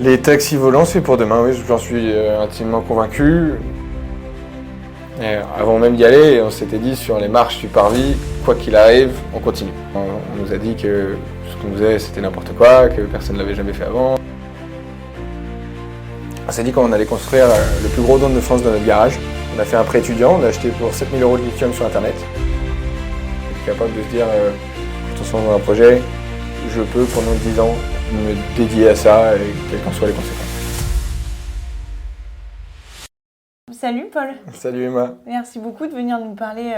Les taxis volants, c'est pour demain, oui, j'en suis intimement convaincu. Et avant même d'y aller, on s'était dit sur les marches du parvis, quoi qu'il arrive, on continue. On nous a dit que ce qu'on faisait, c'était n'importe quoi, que personne ne l'avait jamais fait avant. On s'est dit qu'on allait construire le plus gros don de France dans notre garage. On a fait un prêt étudiant, on a acheté pour 7 000 € de lithium sur internet. On est capable de se dire, quand on se lance dans un projet, je peux pendant 10 ans me dédier à ça, et quelles qu'en soient les conséquences. Salut Paul. Salut Emma. Merci beaucoup de venir nous parler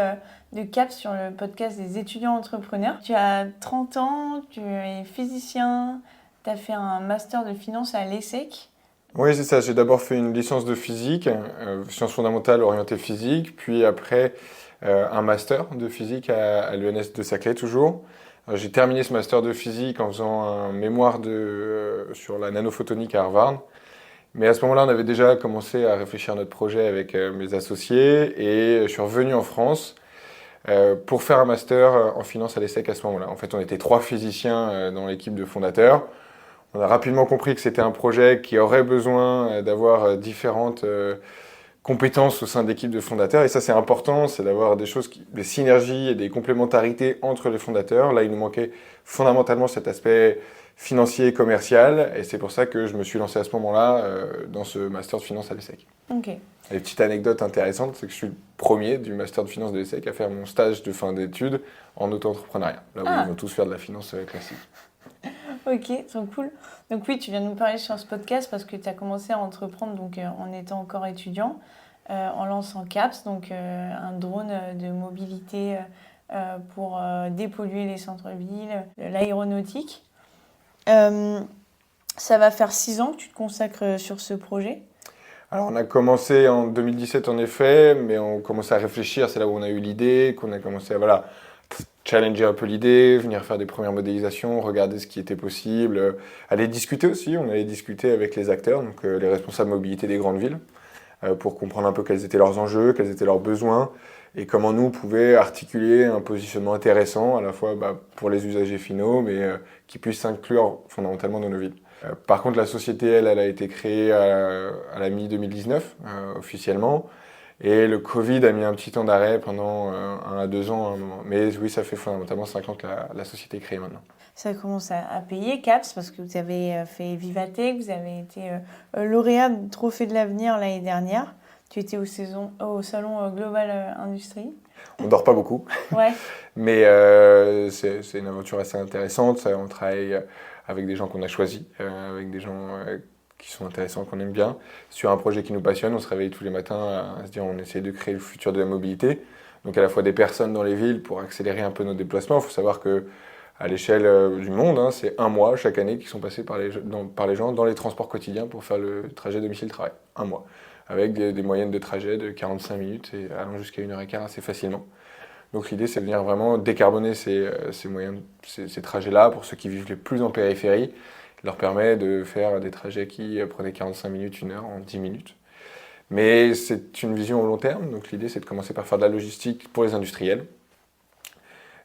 de CAPS sur le podcast des étudiants entrepreneurs. Tu as 30 ans, tu es physicien, tu as fait un master de finance à l'ESSEC. Oui, c'est ça. J'ai d'abord fait une licence de physique, sciences fondamentales orientées physique, puis après un master de physique à l'ENS de Saclay toujours. J'ai terminé ce master de physique en faisant un mémoire sur la nanophotonique à Harvard. Mais à ce moment-là, on avait déjà commencé à réfléchir à notre projet avec mes associés et je suis revenu en France pour faire un master en finance à l'ESSEC à ce moment-là. En fait, on était 3 physiciens dans l'équipe de fondateurs. On a rapidement compris que c'était un projet qui aurait besoin d'avoir différentes compétences au sein de l'équipe de fondateurs. Et ça, c'est important, c'est d'avoir des synergies et des complémentarités entre les fondateurs. Là, il nous manquait fondamentalement cet aspect financier et commercial. Et c'est pour ça que je me suis lancé à ce moment-là dans ce master de finance à l'ESSEC. Ok. Et petite anecdote intéressante, c'est que je suis le premier du master de finance de l'ESSEC à faire mon stage de fin d'études en auto-entrepreneuriat. Là où ils vont tous faire de la finance classique. Ok, trop cool. Donc oui, tu viens de nous parler sur ce podcast parce que tu as commencé à entreprendre donc, en étant encore étudiant, en lançant CAPS, donc un drone de mobilité pour dépolluer les centres-villes, l'aéronautique. Ça va faire 6 ans que tu te consacres sur ce projet. Alors on a commencé en 2017 en effet, mais on commençait à réfléchir, c'est là où on a eu l'idée, qu'on a commencé à challenger un peu l'idée, venir faire des premières modélisations, regarder ce qui était possible, aller discuter aussi, on allait discuter avec les acteurs, donc les responsables mobilité des grandes villes, pour comprendre un peu quels étaient leurs enjeux, quels étaient leurs besoins, et comment nous, on pouvait articuler un positionnement intéressant, à la fois pour les usagers finaux, mais qui puisse s'inclure fondamentalement dans nos villes. Par contre, la société, elle a été créée à la mi-2019, officiellement. Et le Covid a mis un petit temps d'arrêt pendant 1 à 2 ans à un moment. Mais oui, ça fait fondamentalement 5 ans que la société est créée maintenant. Ça commence à payer CAPS parce que vous avez fait Vivatech, vous avez été lauréat du Trophée de l'Avenir l'année dernière. Tu étais au salon Global Industrie. On dort pas beaucoup, Ouais. mais c'est une aventure assez intéressante. On travaille avec des gens qu'on a choisis, avec des gens qui sont intéressants, qu'on aime bien, sur un projet qui nous passionne. On se réveille tous les matins à se dire on essaie de créer le futur de la mobilité. Donc à la fois des personnes dans les villes pour accélérer un peu nos déplacements. Il faut savoir que à l'échelle du monde, c'est 1 mois chaque année qui sont passés par les gens dans les transports quotidiens pour faire le trajet domicile-travail. 1 mois. Avec des moyennes de trajet de 45 minutes et allant jusqu'à 1h15 assez facilement. Donc l'idée, c'est de venir vraiment décarboner ces trajets-là pour ceux qui vivent les plus en périphérie. Leur permet de faire des trajets qui prenaient 45 minutes, 1 heure en 10 minutes. Mais c'est une vision au long terme, donc l'idée c'est de commencer par faire de la logistique pour les industriels.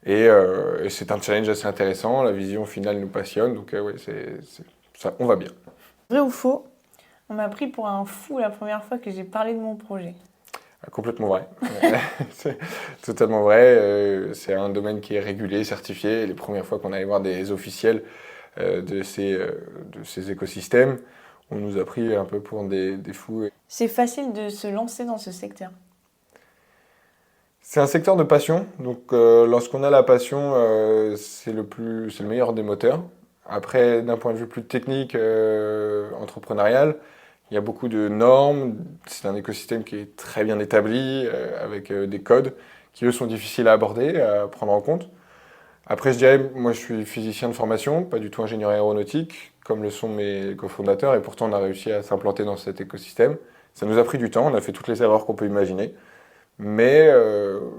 Et c'est un challenge assez intéressant, la vision finale nous passionne, donc ça, on va bien. Vrai ou faux, on m'a pris pour un fou la première fois que j'ai parlé de mon projet. Complètement vrai. C'est totalement vrai. C'est un domaine qui est régulé, certifié. Et les premières fois qu'on allait voir des officiels de ces écosystèmes, on nous a pris un peu pour des fous. C'est facile de se lancer dans ce secteur. C'est un secteur de passion. Donc lorsqu'on a la passion, c'est le meilleur des moteurs. Après, d'un point de vue plus technique, entrepreneurial, il y a beaucoup de normes, c'est un écosystème qui est très bien établi, avec des codes qui, eux, sont difficiles à aborder, à prendre en compte. Après, je dirais, moi, je suis physicien de formation, pas du tout ingénieur aéronautique, comme le sont mes cofondateurs, et pourtant, on a réussi à s'implanter dans cet écosystème. Ça nous a pris du temps, on a fait toutes les erreurs qu'on peut imaginer, mais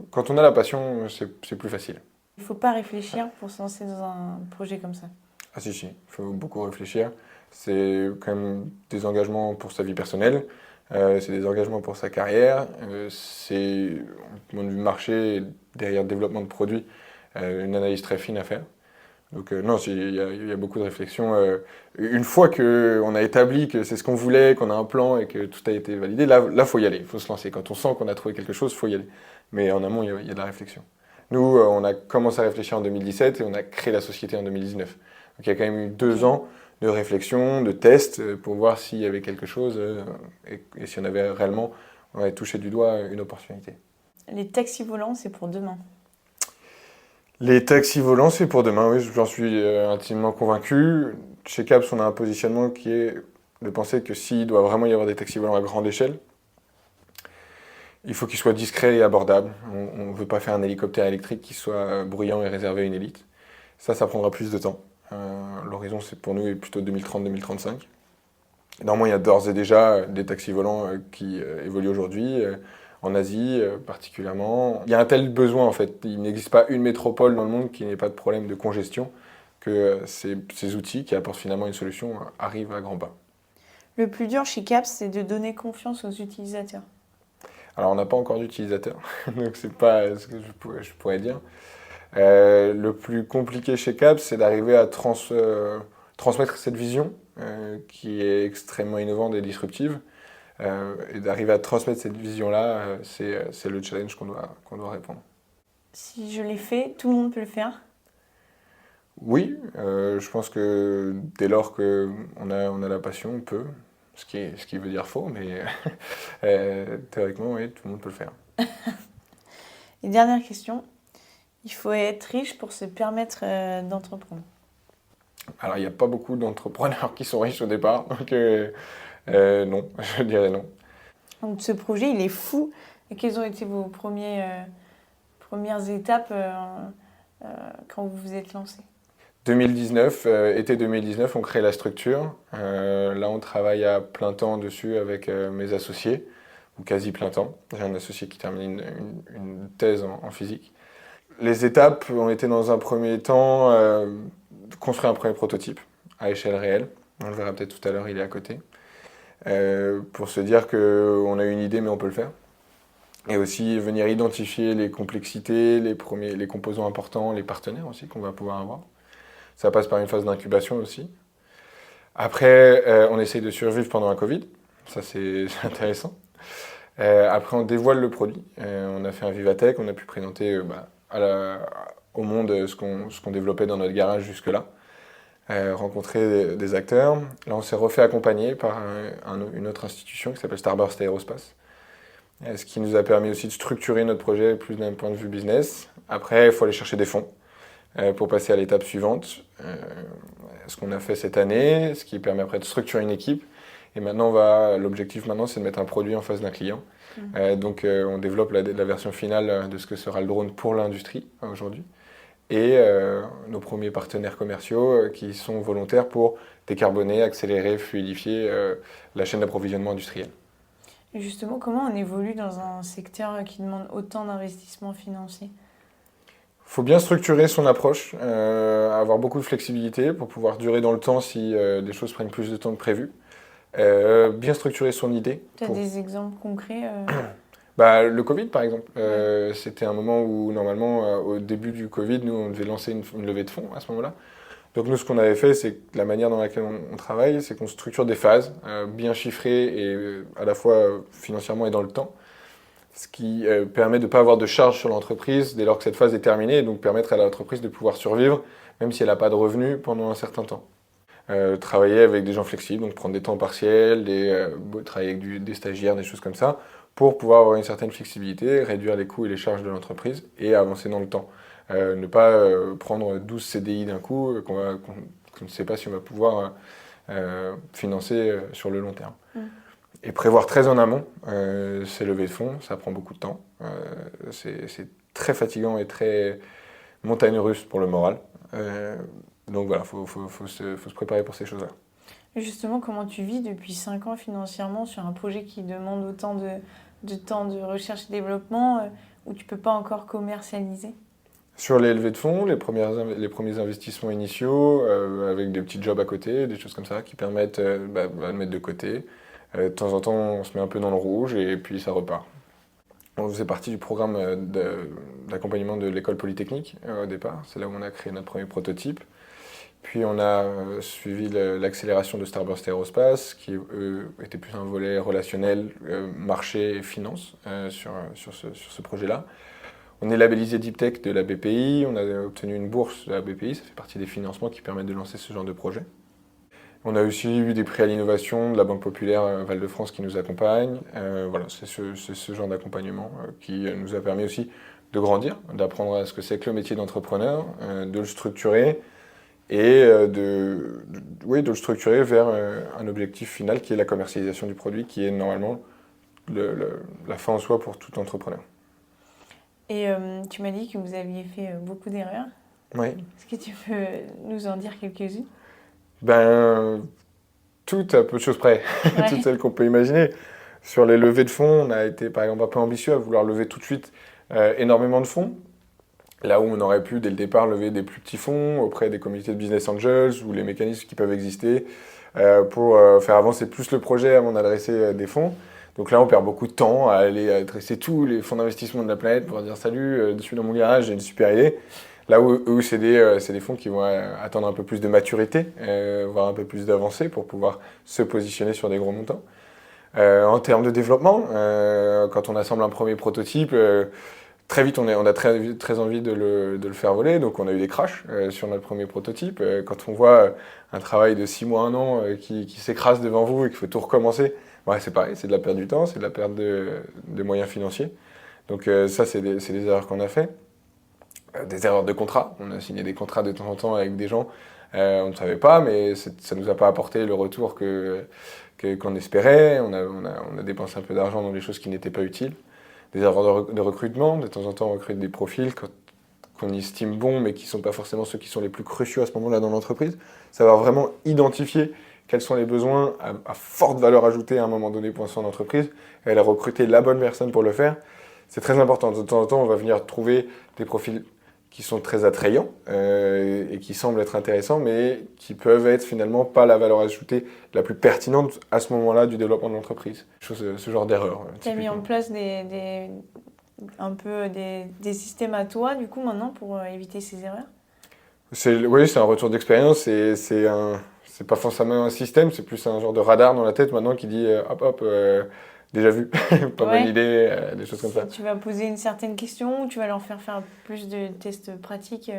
quand on a la passion, c'est plus facile. Il ne faut pas réfléchir pour se lancer dans un projet comme ça. Ah si, il faut beaucoup réfléchir. C'est quand même des engagements pour sa vie personnelle, c'est des engagements pour sa carrière, c'est, au point de vue marché, derrière le développement de produits, une analyse très fine à faire. Donc non, il y a beaucoup de réflexions. Une fois qu'on a établi que c'est ce qu'on voulait, qu'on a un plan et que tout a été validé, là faut y aller, il faut se lancer. Quand on sent qu'on a trouvé quelque chose, il faut y aller. Mais en amont, il y a de la réflexion. Nous, on a commencé à réfléchir en 2017 et on a créé la société en 2019. Donc il y a quand même eu 2 ans de réflexion, de tests pour voir s'il y avait quelque chose et si on avait réellement touché du doigt une opportunité. Les taxis volants, c'est pour demain. Les taxis volants, c'est pour demain, oui, j'en suis intimement convaincu. Chez CAPS, on a un positionnement qui est de penser que s'il doit vraiment y avoir des taxis volants à grande échelle, il faut qu'ils soient discrets et abordables. On ne veut pas faire un hélicoptère électrique qui soit bruyant et réservé à une élite. Ça prendra plus de temps. L'horizon, c'est pour nous est plutôt 2030-2035. Normalement, il y a d'ores et déjà des taxis volants qui évoluent aujourd'hui. En Asie particulièrement. Il y a un tel besoin en fait. Il n'existe pas une métropole dans le monde qui n'ait pas de problème de congestion que ces outils qui apportent finalement une solution arrivent à grands pas. Le plus dur chez CAPS, c'est de donner confiance aux utilisateurs. Alors on n'a pas encore d'utilisateurs, donc c'est pas ce que je pourrais dire. Le plus compliqué chez CAPS, c'est d'arriver à transmettre cette vision qui est extrêmement innovante et disruptive. Et d'arriver à transmettre cette vision-là, c'est le challenge qu'on doit répondre. Si je l'ai fait, tout le monde peut le faire? Oui, je pense que dès lors qu'on a la passion, on peut. Ce qui veut dire faux, mais théoriquement, oui, tout le monde peut le faire. Et dernière question, il faut être riche pour se permettre d'entreprendre. Alors, il n'y a pas beaucoup d'entrepreneurs qui sont riches au départ, donc non, je dirais non. Donc ce projet, il est fou. Et quelles ont été vos premières étapes quand vous vous êtes lancé? 2019, été 2019, on crée la structure. Là, on travaille à plein temps dessus avec mes associés, ou quasi plein temps. J'ai un associé qui termine une thèse en physique. Les étapes ont été dans un premier temps construire un premier prototype à échelle réelle. On le verra peut-être tout à l'heure, il est à côté. Pour se dire qu'on a une idée mais on peut le faire. Et aussi venir identifier les complexités, les composants importants, les partenaires aussi qu'on va pouvoir avoir. Ça passe par une phase d'incubation aussi. Après, on essaye de survivre pendant un Covid. Ça, c'est intéressant. Après, on dévoile le produit. On a fait un Vivatech, on a pu présenter au monde ce qu'on développait dans notre garage jusque-là. Rencontrer des acteurs. Là, on s'est refait accompagner par une autre institution qui s'appelle Starburst Aerospace. Ce qui nous a permis aussi de structurer notre projet plus d'un point de vue business. Après, il faut aller chercher des fonds pour passer à l'étape suivante. Ce qu'on a fait cette année, ce qui permet après de structurer une équipe. Et maintenant, l'objectif maintenant, c'est de mettre un produit en face d'un client. Donc, on développe la version finale de ce que sera le drone pour l'industrie aujourd'hui. Et nos premiers partenaires commerciaux qui sont volontaires pour décarboner, accélérer, fluidifier la chaîne d'approvisionnement industrielle. Et justement, comment on évolue dans un secteur qui demande autant d'investissements financiers? Il faut bien structurer son approche, avoir beaucoup de flexibilité pour pouvoir durer dans le temps si des choses prennent plus de temps que prévu. Bien structurer son idée. Tu as des exemples concrets Le Covid, par exemple. C'était un moment où, normalement, au début du Covid, nous, on devait lancer une levée de fonds à ce moment-là. Donc nous, ce qu'on avait fait, c'est que la manière dans laquelle on travaille, c'est qu'on structure des phases bien chiffrées et à la fois financièrement et dans le temps. Ce qui permet de ne pas avoir de charge sur l'entreprise dès lors que cette phase est terminée et donc permettre à l'entreprise de pouvoir survivre même si elle n'a pas de revenus pendant un certain temps. Travailler avec des gens flexibles, donc prendre des temps partiels, travailler avec des stagiaires, des choses comme ça, pour pouvoir avoir une certaine flexibilité, réduire les coûts et les charges de l'entreprise et avancer dans le temps. Ne pas prendre 12 CDI d'un coup qu'on ne sait pas si on va pouvoir financer sur le long terme. Et prévoir très en amont ces levées de fonds, ça prend beaucoup de temps. C'est très fatigant et très montagne russe pour le moral. Donc voilà, faut se préparer pour ces choses-là. Justement, comment tu vis depuis 5 ans financièrement sur un projet qui demande autant de temps de recherche et développement où tu ne peux pas encore commercialiser? Sur les levées de fonds, les premiers investissements initiaux, avec des petits jobs à côté, des choses comme ça qui permettent de mettre de côté. De temps en temps, on se met un peu dans le rouge et puis ça repart. On faisait partie du programme d'accompagnement de l'école polytechnique au départ. C'est là où on a créé notre premier prototype. Puis on a suivi l'accélération de Starburst Aerospace, qui était plus un volet relationnel, marché et finance sur ce projet-là. On est labellisé Deep Tech de la BPI, on a obtenu une bourse de la BPI, ça fait partie des financements qui permettent de lancer ce genre de projet. On a aussi eu des prix à l'innovation de la Banque Populaire Val-de-France qui nous accompagne. Voilà, c'est ce genre d'accompagnement qui nous a permis aussi de grandir, d'apprendre à ce que c'est que le métier d'entrepreneur, de le structurer et de le structurer vers un objectif final qui est la commercialisation du produit, qui est normalement la fin en soi pour tout entrepreneur. Et tu m'as dit que vous aviez fait beaucoup d'erreurs. Oui. Est-ce que tu peux nous en dire quelques-unes? Toutes à peu de choses près, Ouais. toutes celles qu'on peut imaginer. Sur les levées de fonds, on a été par exemple un peu ambitieux à vouloir lever tout de suite énormément de fonds. Là où on aurait pu dès le départ lever des plus petits fonds auprès des comités de business angels ou les mécanismes qui peuvent exister pour faire avancer plus le projet avant d'adresser des fonds. Donc là, on perd beaucoup de temps à aller adresser tous les fonds d'investissement de la planète pour dire salut, je suis dans mon garage, j'ai une super idée. Là où c'est des fonds qui vont attendre un peu plus de maturité, voire un peu plus d'avancée pour pouvoir se positionner sur des gros montants. En termes de développement, quand on assemble un premier prototype, très vite on a très envie de le faire voler, donc on a eu des crashs sur notre premier prototype. Quand on voit un travail de 6 mois, 1 an qui s'écrase devant vous et qu'il faut tout recommencer, ouais, c'est pareil, c'est de la perte du temps, c'est de la perte de moyens financiers. Donc ça, c'est des erreurs qu'on a fait. Des erreurs de contrat. On a signé des contrats de temps en temps avec des gens, on ne savait pas, mais ça ne nous a pas apporté le retour qu'on espérait. On a dépensé un peu d'argent dans des choses qui n'étaient pas utiles. Des erreurs de recrutement. De temps en temps, on recrute des profils qu'on estime bons, mais qui ne sont pas forcément ceux qui sont les plus cruciaux à ce moment-là dans l'entreprise. Savoir vraiment identifier quels sont les besoins à forte valeur ajoutée à un moment donné pour son entreprise, et aller recruter la bonne personne pour le faire. C'est très important. De temps en temps, on va venir trouver des profils qui sont très attrayants et qui semblent être intéressants, mais qui peuvent être finalement pas la valeur ajoutée la plus pertinente à ce moment-là du développement de l'entreprise. Ce genre d'erreur. Tu as mis en place des systèmes à toi, du coup, maintenant, pour éviter ces erreurs? Oui, c'est un retour d'expérience. C'est pas forcément un système, c'est plus un genre de radar dans la tête maintenant qui dit hop, déjà vu, pas bonne idée, des choses comme ça. Tu vas poser une certaine question ou tu vas leur faire plus de tests pratiques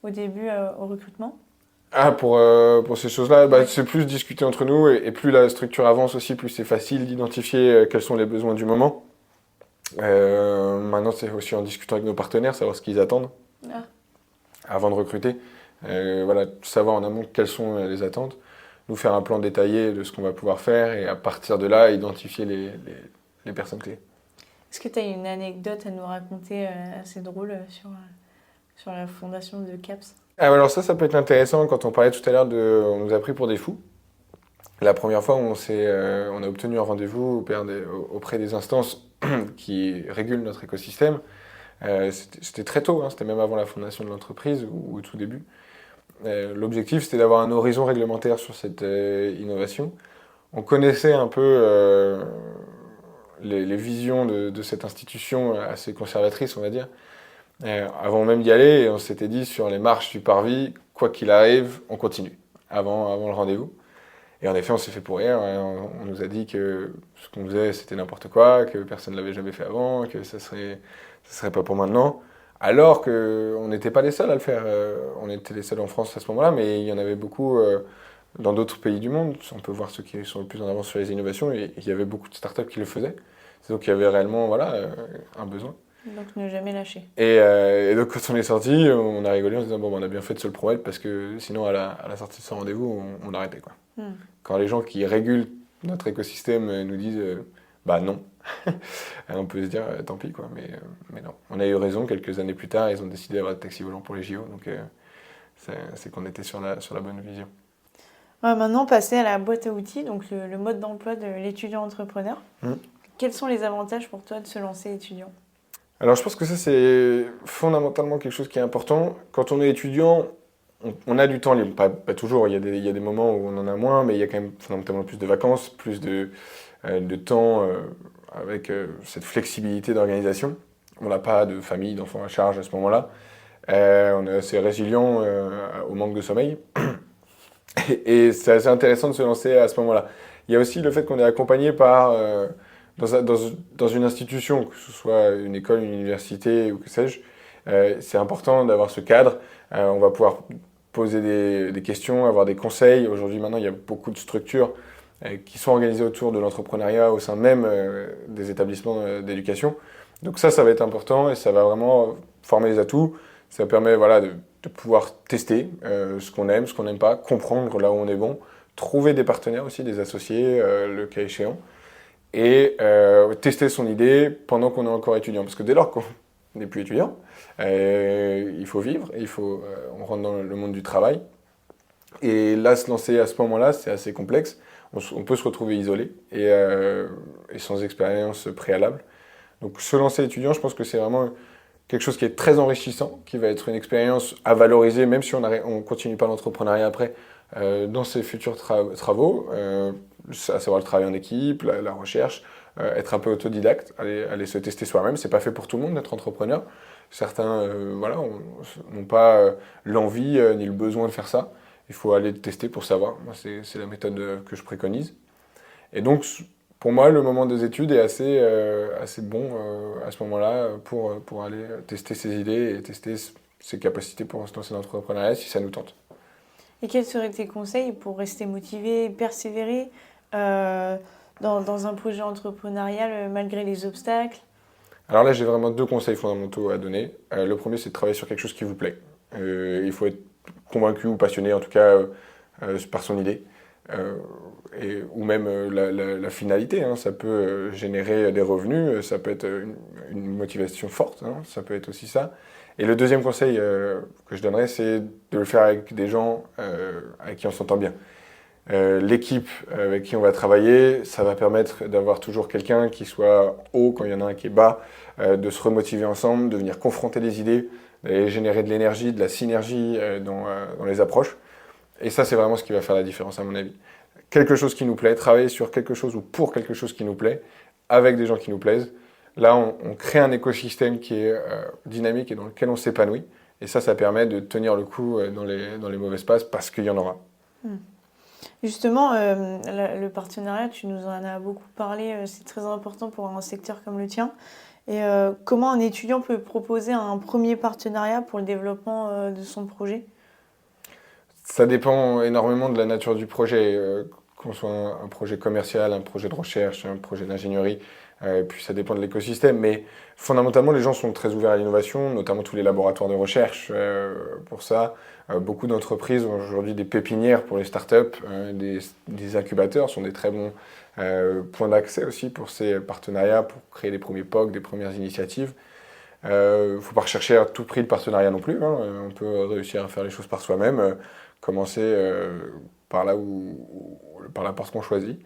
au début au recrutement? Pour ces choses-là, c'est plus discuter entre nous et plus la structure avance aussi, plus c'est facile d'identifier quels sont les besoins du moment. Maintenant, c'est aussi en discutant avec nos partenaires, savoir ce qu'ils attendent avant de recruter. Savoir en amont quelles sont les attentes, nous faire un plan détaillé de ce qu'on va pouvoir faire et à partir de là, identifier les personnes clés. Est-ce que tu as une anecdote à nous raconter assez drôle sur la fondation de CAPS? Alors ça peut être intéressant quand on parlait tout à l'heure on nous a pris pour des fous. La première fois, on a obtenu un rendez-vous auprès des instances qui régulent notre écosystème. C'était très tôt, c'était même avant la fondation de l'entreprise ou au tout début. L'objectif, c'était d'avoir un horizon réglementaire sur cette innovation. On connaissait un peu les visions de cette institution assez conservatrice, on va dire. Avant même d'y aller, on s'était dit sur les marches du parvis, quoi qu'il arrive, on continue, avant le rendez-vous. Et en effet, on s'est fait pourrir. On nous a dit que ce qu'on faisait, c'était n'importe quoi, que personne ne l'avait jamais fait avant, que ça serait pas pour maintenant. Alors qu'on n'était pas les seuls à le faire. On était les seuls en France à ce moment-là, mais il y en avait beaucoup dans d'autres pays du monde. On peut voir ceux qui sont le plus en avance sur les innovations, et il y avait beaucoup de startups qui le faisaient. Donc il y avait réellement un besoin. Donc ne jamais lâcher. Et donc quand on est sorti, on a rigolé en se disant on a bien fait de se le promettre parce que sinon à la sortie de ce rendez-vous, on arrêtait quoi. Quand les gens qui régulent notre écosystème nous disent non, on peut se dire tant pis quoi, mais non. On a eu raison, quelques années plus tard, ils ont décidé d'avoir des taxis volants pour les JO, donc c'est qu'on était sur la bonne vision. Maintenant, passer à la boîte à outils, donc le mode d'emploi de l'étudiant entrepreneur. Quels sont les avantages pour toi de se lancer étudiant? Alors je pense que ça c'est fondamentalement quelque chose qui est important. Quand on est étudiant, on a du temps libre, pas toujours, il y a des moments où on en a moins, mais il y a quand même fondamentalement plus de vacances, plus de temps avec cette flexibilité d'organisation. On n'a pas de famille, d'enfants à charge à ce moment-là. On est assez résilient au manque de sommeil. Et c'est assez intéressant de se lancer à ce moment-là. Il y a aussi le fait qu'on est accompagné par, dans une institution, que ce soit une école, une université ou que sais-je, c'est important d'avoir ce cadre. On va pouvoir poser des questions, avoir des conseils. Aujourd'hui, maintenant, il y a beaucoup de structures qui sont organisées autour de l'entrepreneuriat au sein même des établissements d'éducation. Donc ça va être important et ça va vraiment former les atouts. Ça permet voilà, de pouvoir tester ce qu'on aime, ce qu'on n'aime pas, comprendre là où on est bon, trouver des partenaires aussi, des associés, le cas échéant, et tester son idée pendant qu'on est encore étudiant. Parce que dès lors qu'on n'est plus étudiant, il faut vivre, on rentre dans le monde du travail. Et là, se lancer à ce moment-là, c'est assez complexe. On peut se retrouver isolé et sans expérience préalable. Donc se lancer étudiant, je pense que c'est vraiment quelque chose qui est très enrichissant, qui va être une expérience à valoriser, même si on ne continue pas l'entrepreneuriat après, dans ses futurs travaux, à savoir le travail en équipe, la recherche, être un peu autodidacte, aller se tester soi-même. C'est pas fait pour tout le monde d'être entrepreneur. Certains voilà, n'ont pas l'envie ni le besoin de faire ça. Il faut aller le tester pour savoir. Moi, c'est la méthode que je préconise. Et donc, pour moi, le moment des études est assez bon à ce moment-là pour aller tester ses idées et tester ses capacités pour se lancer dans l'entrepreneuriat si ça nous tente. Et quels seraient tes conseils pour rester motivé, persévérer dans un projet entrepreneurial malgré les obstacles? Alors là, j'ai vraiment 2 conseils fondamentaux à donner. Le premier, c'est de travailler sur quelque chose qui vous plaît. Il faut être convaincu ou passionné, en tout cas, par son idée. Ou même la finalité, hein. Ça peut générer des revenus, ça peut être une motivation forte, hein. Ça peut être aussi ça. Et le deuxième conseil que je donnerais, c'est de le faire avec des gens avec qui on s'entend bien. L'équipe avec qui on va travailler, ça va permettre d'avoir toujours quelqu'un qui soit haut quand il y en a un qui est bas, de se remotiver ensemble, de venir confronter les idées, d'aller générer de l'énergie, de la synergie dans les approches. Et ça, c'est vraiment ce qui va faire la différence à mon avis. Quelque chose qui nous plaît, travailler sur quelque chose ou pour quelque chose qui nous plaît, avec des gens qui nous plaisent. Là, on crée un écosystème qui est dynamique et dans lequel on s'épanouit. Et ça permet de tenir le coup dans les mauvaises passes parce qu'il y en aura. Justement, le partenariat, tu nous en as beaucoup parlé, c'est très important pour un secteur comme le tien. Et comment un étudiant peut proposer un premier partenariat pour le développement de son projet? Ça dépend énormément de la nature du projet, qu'on soit un projet commercial, un projet de recherche, un projet d'ingénierie, puis ça dépend de l'écosystème. Mais fondamentalement, les gens sont très ouverts à l'innovation, notamment tous les laboratoires de recherche pour ça. Beaucoup d'entreprises ont aujourd'hui des pépinières pour les startups, des incubateurs sont des très bons points d'accès aussi pour ces partenariats, pour créer des premiers POC, des premières initiatives. Il ne faut pas rechercher à tout prix le partenariat non plus, hein. On peut réussir à faire les choses par soi-même, commencer par la porte qu'on choisit.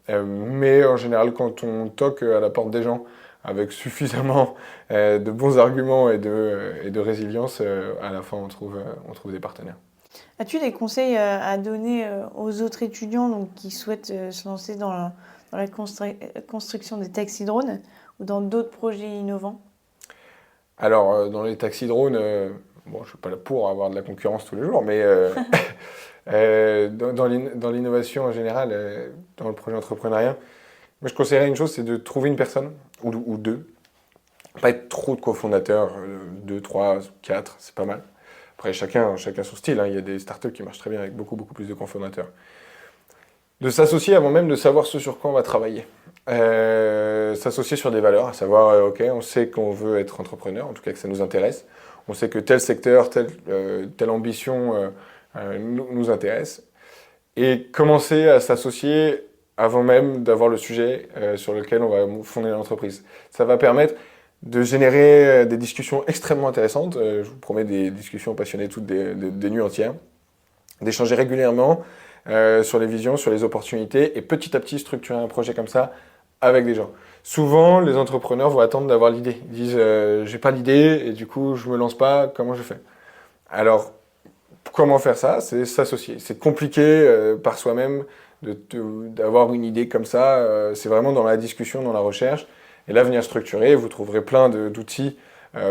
Mais en général, quand on toque à la porte des gens avec suffisamment de bons arguments et de résilience, à la fin, on trouve des partenaires. As-tu des conseils à donner aux autres étudiants donc, qui souhaitent se lancer dans la construction des taxis-drones ou dans d'autres projets innovants? Alors, dans les taxis-drones, bon, je ne suis pas là pour avoir de la concurrence tous les jours, mais dans l'innovation en général, dans le projet entrepreneuriat, moi je conseillerais une chose, c'est de trouver une personne, ou deux, pas être trop de cofondateurs, 2, 3, 4, c'est pas mal. Après, chacun son style, hein. Il y a des startups qui marchent très bien avec beaucoup plus de cofondateurs. De s'associer avant même de savoir ce sur quoi on va travailler. S'associer sur des valeurs, à savoir, ok, on sait qu'on veut être entrepreneur, en tout cas que ça nous intéresse. On sait que tel secteur, telle ambition nous intéresse. Et commencer à s'associer avant même d'avoir le sujet sur lequel on va fonder l'entreprise. Ça va permettre de générer des discussions extrêmement intéressantes. Je vous promets des discussions passionnées toutes des nuits entières. D'échanger régulièrement sur les visions, sur les opportunités et petit à petit structurer un projet comme ça avec des gens. Souvent, les entrepreneurs vont attendre d'avoir l'idée. Ils disent j'ai pas l'idée et du coup je me lance pas, comment je fais? Alors, comment faire ça? C'est s'associer. C'est compliqué par soi-même d'avoir une idée comme ça. C'est vraiment dans la discussion, dans la recherche. Et là, venir structurer, vous trouverez plein d'outils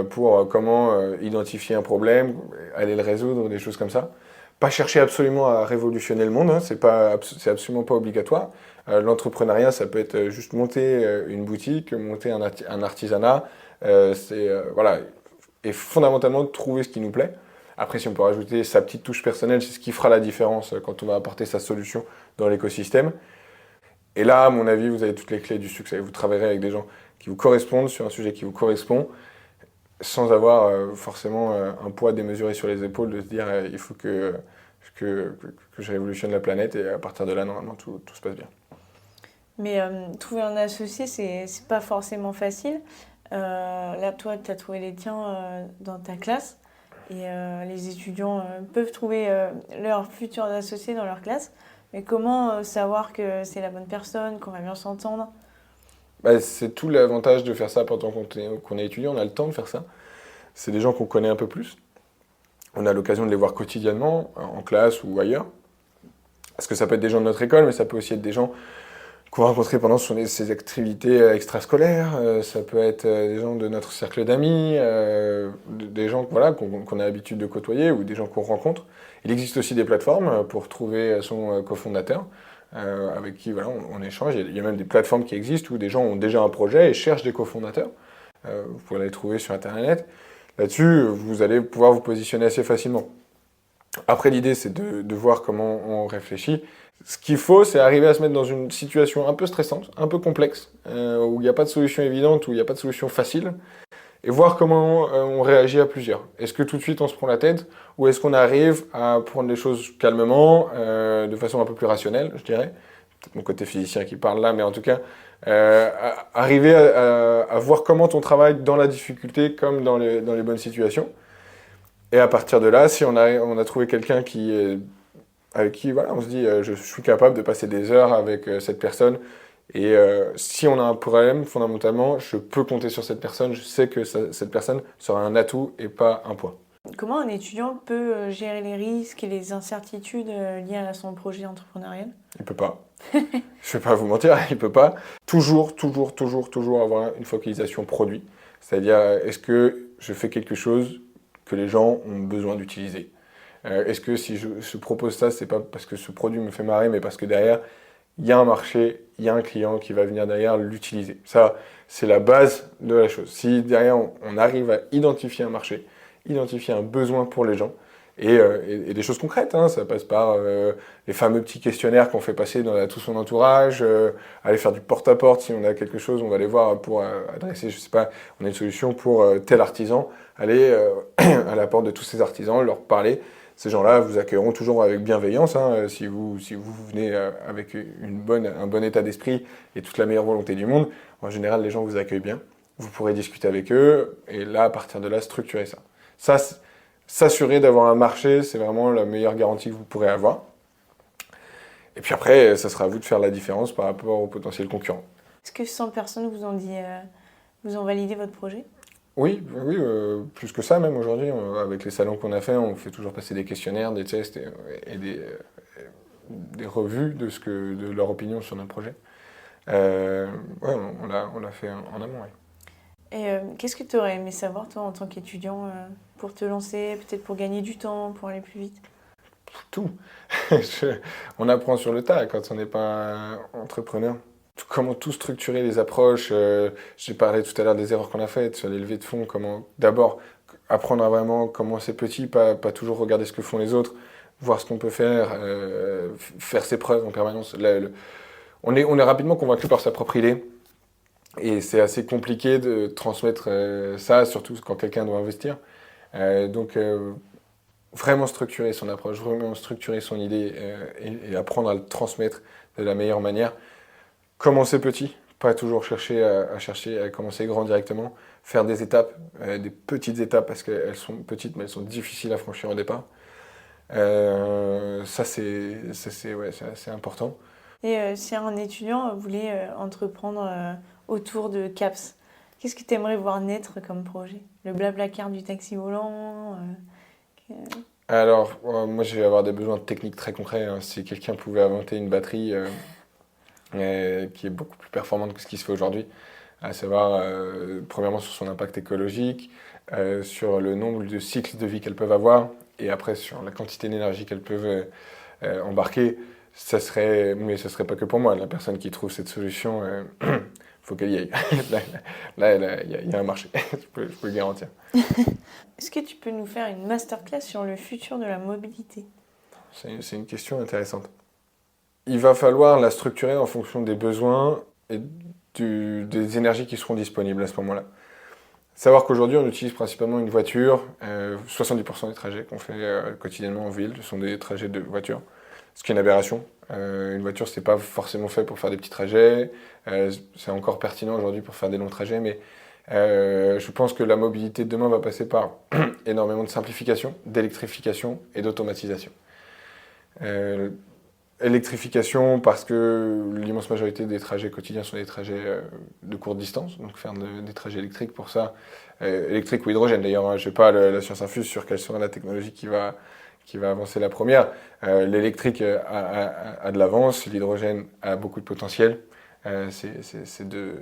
pour comment identifier un problème, aller le résoudre, des choses comme ça. pas chercher absolument à révolutionner le monde, hein, c'est absolument pas obligatoire. L'entrepreneuriat, ça peut être juste monter une boutique, monter un artisanat, voilà, et fondamentalement trouver ce qui nous plaît. Après, si on peut rajouter sa petite touche personnelle, c'est ce qui fera la différence quand on va apporter sa solution dans l'écosystème. Et là, à mon avis, vous avez toutes les clés du succès. Vous travaillerez avec des gens qui vous correspondent sur un sujet qui vous correspond, sans avoir forcément un poids démesuré sur les épaules, de se dire il faut que je révolutionne la planète, et à partir de là, normalement, tout se passe bien. Mais trouver un associé, c'est pas forcément facile. Là, toi, tu as trouvé les tiens dans ta classe, et les étudiants peuvent trouver leurs futurs associés dans leur classe. Mais comment savoir que c'est la bonne personne, qu'on va bien s'entendre? C'est tout l'avantage de faire ça pendant qu'on est étudiant, on a le temps de faire ça. C'est des gens qu'on connaît un peu plus. On a l'occasion de les voir quotidiennement, en classe ou ailleurs. Parce que ça peut être des gens de notre école, mais ça peut aussi être des gens qu'on va rencontrer pendant ces activités extrascolaires. Ça peut être des gens de notre cercle d'amis, des gens voilà, qu'on a l'habitude de côtoyer, ou des gens qu'on rencontre. Il existe aussi des plateformes pour trouver son cofondateur, avec qui voilà, on échange. Il y a même des plateformes qui existent où des gens ont déjà un projet et cherchent des cofondateurs. Vous pouvez les trouver sur Internet. Là-dessus, vous allez pouvoir vous positionner assez facilement. Après, l'idée, c'est de voir comment on réfléchit. Ce qu'il faut, c'est arriver à se mettre dans une situation un peu stressante, un peu complexe, où il n'y a pas de solution évidente, où il n'y a pas de solution facile, et voir comment on réagit à plusieurs. Est-ce que tout de suite on se prend la tête, ou est-ce qu'on arrive à prendre les choses calmement, de façon un peu plus rationnelle, je dirais. Peut-être mon côté physicien qui parle là, mais en tout cas, arriver à voir comment on travaille dans la difficulté comme dans les bonnes situations. Et à partir de là, si on a trouvé quelqu'un avec qui voilà, on se dit je suis capable de passer des heures avec cette personne, et si on a un problème, fondamentalement, je peux compter sur cette personne, je sais que cette personne sera un atout et pas un poids. Comment un étudiant peut gérer les risques et les incertitudes liées à son projet entrepreneurial? Il peut pas. Je vais pas vous mentir, il peut pas. Toujours avoir une focalisation produit. C'est-à-dire, est-ce que je fais quelque chose que les gens ont besoin d'utiliser? Est-ce que si je propose ça, c'est pas parce que ce produit me fait marrer, mais parce que derrière, il y a un marché, il y a un client qui va venir derrière l'utiliser. Ça, c'est la base de la chose. Si derrière, on arrive à identifier un marché, identifier un besoin pour les gens, et des choses concrètes, hein, ça passe par les fameux petits questionnaires qu'on fait passer dans tout son entourage, aller faire du porte-à-porte, si on a quelque chose, on va aller voir pour adresser, je sais pas, on a une solution pour tel artisan, aller à la porte de tous ces artisans, leur parler. Ces gens-là vous accueilleront toujours avec bienveillance, hein, si vous venez avec un bon état d'esprit et toute la meilleure volonté du monde. En général, les gens vous accueillent bien. Vous pourrez discuter avec eux, et là, à partir de là, structurer ça. Ça, s'assurer d'avoir un marché, c'est vraiment la meilleure garantie que vous pourrez avoir. Et puis après, ça sera à vous de faire la différence par rapport aux potentiels concurrents. Est-ce que 100 personnes vous ont validé votre projet? Oui, plus que ça même aujourd'hui. Avec les salons qu'on a fait, on fait toujours passer des questionnaires, des tests et des revues de leur opinion sur notre projet. On l'a fait en amont. Ouais. Et qu'est-ce que tu aurais aimé savoir, toi, en tant qu'étudiant, pour te lancer, peut-être pour gagner du temps, pour aller plus vite? Tout. On apprend sur le tas quand on n'est pas entrepreneur. Comment tout structurer les approches. J'ai parlé tout à l'heure des erreurs qu'on a faites sur les levées de fonds. Comment d'abord apprendre à vraiment commencer petit, pas toujours regarder ce que font les autres, voir ce qu'on peut faire, faire ses preuves en permanence. On est rapidement convaincu par sa propre idée. Et c'est assez compliqué de transmettre ça, surtout quand quelqu'un doit investir. Donc, vraiment structurer son approche, vraiment structurer son idée et apprendre à le transmettre de la meilleure manière. Commencer petit, pas toujours chercher à commencer grand directement. Faire des étapes, des petites étapes, parce qu'elles sont petites, mais elles sont difficiles à franchir au départ. Ça, c'est assez important. Et si un étudiant voulait entreprendre autour de CAPS, qu'est-ce que tu aimerais voir naître comme projet? Le Blablacar du taxi volant Alors, moi, je vais avoir des besoins techniques très concrets. Hein. Si quelqu'un pouvait inventer une batterie qui est beaucoup plus performante que ce qui se fait aujourd'hui, à savoir, premièrement, sur son impact écologique, sur le nombre de cycles de vie qu'elles peuvent avoir, Et après, sur la quantité d'énergie qu'elles peuvent embarquer, ça serait pas que pour moi. La personne qui trouve cette solution, faut qu'elle y aille. Là, il y a un marché, je peux le garantir. Est-ce que tu peux nous faire une masterclass sur le futur de la mobilité? C'est une question intéressante. Il va falloir la structurer en fonction des besoins et des énergies qui seront disponibles à ce moment-là. Savoir qu'aujourd'hui, on utilise principalement une voiture. 70% des trajets qu'on fait quotidiennement en ville sont des trajets de voiture, ce qui est une aberration. Une voiture, c'est pas forcément fait pour faire des petits trajets. C'est encore pertinent aujourd'hui pour faire des longs trajets, mais je pense que la mobilité de demain va passer par énormément de simplification, d'électrification et d'automatisation. Électrification parce que l'immense majorité des trajets quotidiens sont des trajets de courte distance, donc faire des trajets électriques pour ça, électrique ou hydrogène d'ailleurs, hein, je n'ai pas la science infuse sur quelle sera la technologie qui va avancer la première. L'électrique a de l'avance, l'hydrogène a beaucoup de potentiel, c'est deux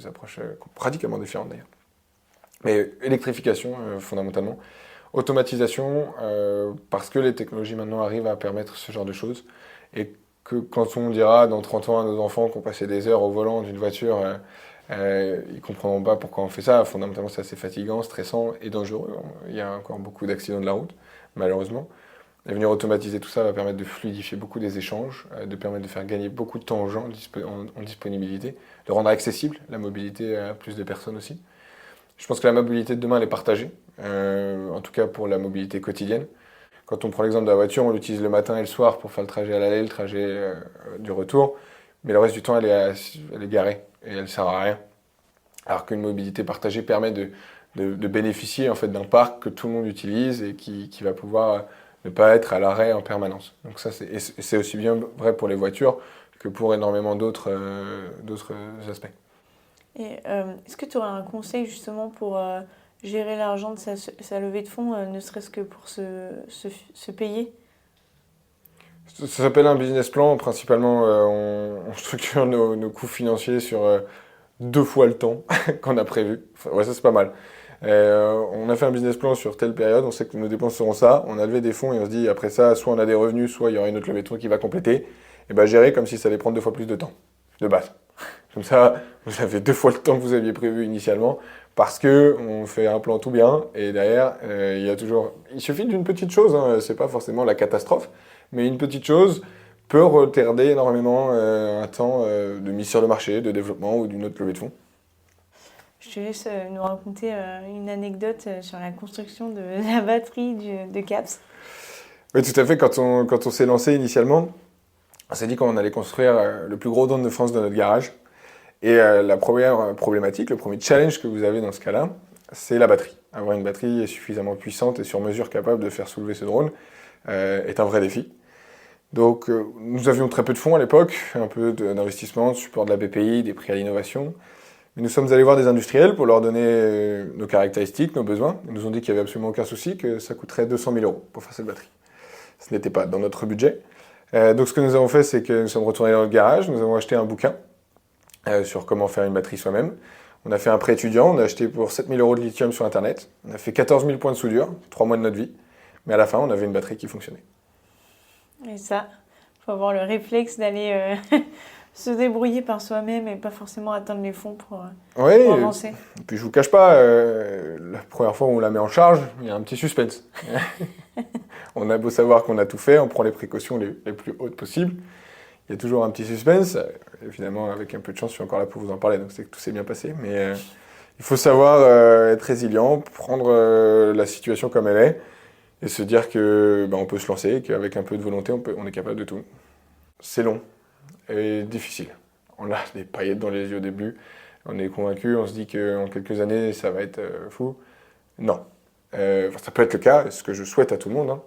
approches radicalement différentes d'ailleurs. Mais électrification fondamentalement, automatisation parce que les technologies maintenant arrivent à permettre ce genre de choses. Et que quand on dira dans 30 ans à nos enfants qu'on passait des heures au volant d'une voiture, ils ne comprendront pas pourquoi on fait ça. Fondamentalement, c'est assez fatigant, stressant et dangereux. Il y a encore beaucoup d'accidents de la route, malheureusement. Et venir automatiser tout ça va permettre de fluidifier beaucoup des échanges, de permettre de faire gagner beaucoup de temps aux gens en disponibilité, de rendre accessible la mobilité à plus de personnes aussi. Je pense que la mobilité de demain, elle est partagée, en tout cas pour la mobilité quotidienne. Quand on prend l'exemple de la voiture, on l'utilise le matin et le soir pour faire le trajet à l'aller, le trajet du retour. Mais le reste du temps, elle est garée et elle ne sert à rien. Alors qu'une mobilité partagée permet de bénéficier en fait, d'un parc que tout le monde utilise et qui va pouvoir ne pas être à l'arrêt en permanence. Donc ça, c'est aussi bien vrai pour les voitures que pour énormément d'autres aspects. Et est-ce que tu aurais un conseil justement pour gérer l'argent de sa levée de fonds, ne serait-ce que pour se payer? Ça s'appelle un business plan. Principalement, on structure nos coûts financiers sur 2 fois le temps qu'on a prévu. Enfin, ouais, ça c'est pas mal. On a fait un business plan sur telle période, on sait que nos dépenses seront ça, on a levé des fonds et on se dit après ça, soit on a des revenus, soit il y aura une autre levée de fonds qui va compléter. Et bien gérer comme si ça allait prendre 2 fois plus de temps, de base. Comme ça, vous avez 2 fois le temps que vous aviez prévu initialement, parce que on fait un plan tout bien, et derrière, il suffit d'une petite chose, hein, c'est pas forcément la catastrophe, mais une petite chose peut retarder énormément un temps de mise sur le marché, de développement ou d'une autre levée de fonds. Je te laisse nous raconter une anecdote sur la construction de la batterie de CAPS. Oui, tout à fait. Quand on s'est lancé initialement, on s'est dit qu'on allait construire le plus gros drone de France dans notre garage. Et la première problématique, le premier challenge que vous avez dans ce cas-là, c'est la batterie. Avoir une batterie suffisamment puissante et sur mesure capable de faire soulever ce drone est un vrai défi. Donc nous avions très peu de fonds à l'époque, un peu d'investissement, de support de la BPI, des prix à l'innovation. Mais nous sommes allés voir des industriels pour leur donner nos caractéristiques, nos besoins. Ils nous ont dit qu'il n'y avait absolument aucun souci, que ça coûterait 200 000 € pour faire cette batterie. Ce n'était pas dans notre budget. Donc ce que nous avons fait, c'est que nous sommes retournés dans notre garage, nous avons acheté un bouquin sur comment faire une batterie soi-même. On a fait un prêt étudiant, on a acheté pour 7 000 € de lithium sur Internet. On a fait 14 000 points de soudure, 3 mois de notre vie. Mais à la fin, on avait une batterie qui fonctionnait. Et ça, il faut avoir le réflexe d'aller se débrouiller par soi-même et pas forcément attendre les fonds pour avancer. Et puis je vous cache pas, la première fois où on la met en charge, il y a un petit suspense. On a beau savoir qu'on a tout fait, on prend les précautions les plus hautes possibles. Il y a toujours un petit suspense. Et finalement, avec un peu de chance, je suis encore là pour vous en parler, donc c'est que tout s'est bien passé. Mais il faut savoir être résilient, prendre la situation comme elle est, et se dire que on peut se lancer, qu'avec un peu de volonté, on est capable de tout. C'est long et difficile. On a des paillettes dans les yeux au début, on est convaincu, on se dit qu'en quelques années, ça va être fou. Non. Ça peut être le cas, ce que je souhaite à tout le monde.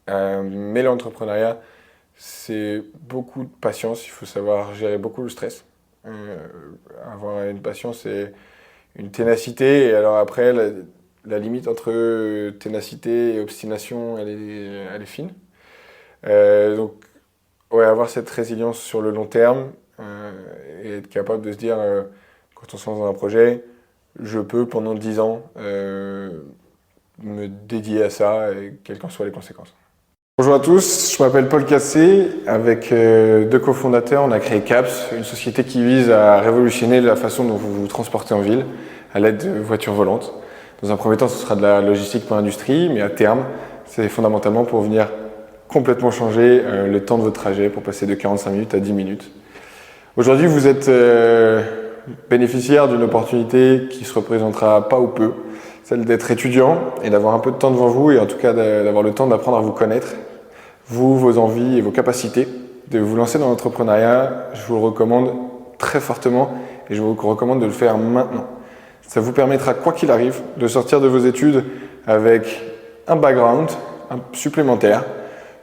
Mais l'entrepreneuriat, c'est beaucoup de patience, il faut savoir gérer beaucoup le stress. Avoir une patience et une ténacité, et alors après, la limite entre ténacité et obstination, elle est fine. Donc, ouais, avoir cette résilience sur le long terme et être capable de se dire, quand on se lance dans un projet, je peux pendant 10 ans me dédier à ça, et quelles qu'en soient les conséquences. Bonjour à tous, je m'appelle Paul Cassé. Avec deux cofondateurs, on a créé CAPS, une société qui vise à révolutionner la façon dont vous vous transportez en ville à l'aide de voitures volantes. Dans un premier temps, ce sera de la logistique pour l'industrie, mais à terme, c'est fondamentalement pour venir complètement changer le temps de votre trajet, pour passer de 45 minutes à 10 minutes. Aujourd'hui, vous êtes bénéficiaire d'une opportunité qui se représentera pas ou peu, celle d'être étudiant et d'avoir un peu de temps devant vous, et en tout cas d'avoir le temps d'apprendre à vous connaître, vous, vos envies et vos capacités. De vous lancer dans l'entrepreneuriat, je vous le recommande très fortement, et je vous recommande de le faire maintenant. Ça vous permettra, quoi qu'il arrive, de sortir de vos études avec un background supplémentaire,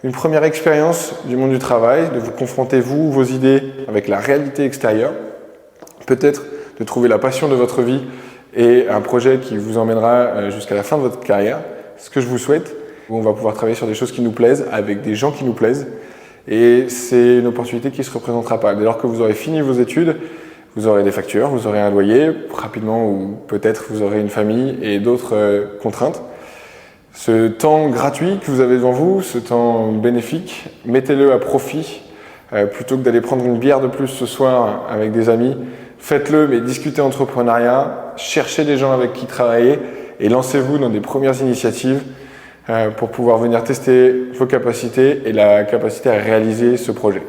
une première expérience du monde du travail, de vous confronter, vous, vos idées, avec la réalité extérieure, peut-être de trouver la passion de votre vie et un projet qui vous emmènera jusqu'à la fin de votre carrière. Ce que je vous souhaite, où on va pouvoir travailler sur des choses qui nous plaisent, avec des gens qui nous plaisent, et c'est une opportunité qui ne se représentera pas. Dès lors que vous aurez fini vos études, vous aurez des factures, vous aurez un loyer, rapidement, ou peut-être vous aurez une famille et d'autres contraintes. Ce temps gratuit que vous avez devant vous, ce temps bénéfique, mettez-le à profit. Plutôt que d'aller prendre une bière de plus ce soir avec des amis, faites-le, mais discutez entrepreneuriat, cherchez des gens avec qui travailler et lancez-vous dans des premières initiatives pour pouvoir venir tester vos capacités et la capacité à réaliser ce projet.